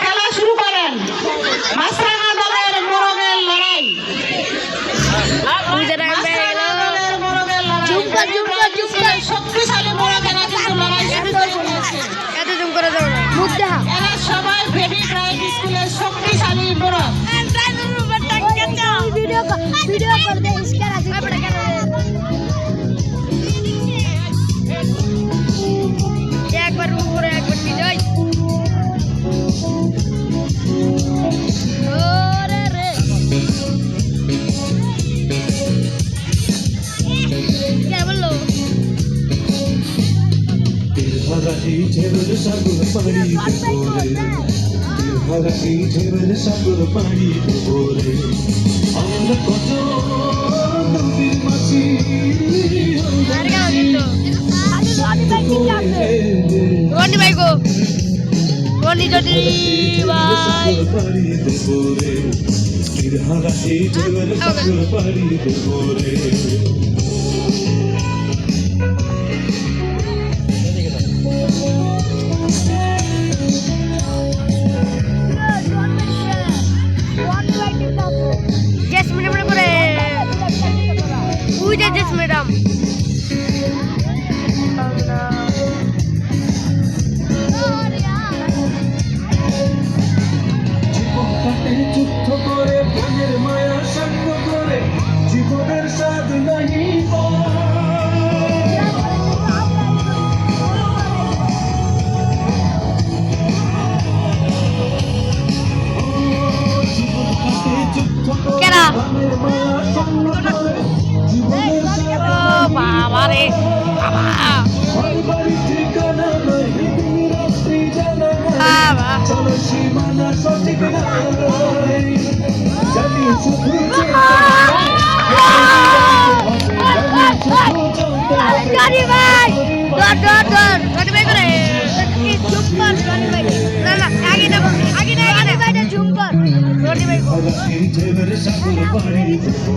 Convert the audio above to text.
খেলা শুরু করেন। মাছরাঙা দলের মোরগের লড়াই। শক্তিশালী মোরগেরা কিন্তু লড়াই শুরু করে দিয়েছে। এরা সবাই বেবি প্রাইড স্কুলের শক্তিশালী মোরগ। वीडियो कर दे इसके राजी एक बार ऊपर एक बार नीचे ओरे रे क्या बोलो हरा ही झेल सागर पानी बोले हरा ही झेल सागर पानी बोले আমরা কত নদীর মাঝি রনি ভাই গো রনি যদি ভাই হারা এই ঝেল সাগর পানি দেবরে मैडम যুদ্ধ করে প্রাণের মায়া সঙ্গ করে জীবনের স্বাদ নাহি बाबा रे Johnny भाई डर Johnny भाई करे झूम कर Johnny भाई ना आगे ना भाई झूम कर Johnny भाई को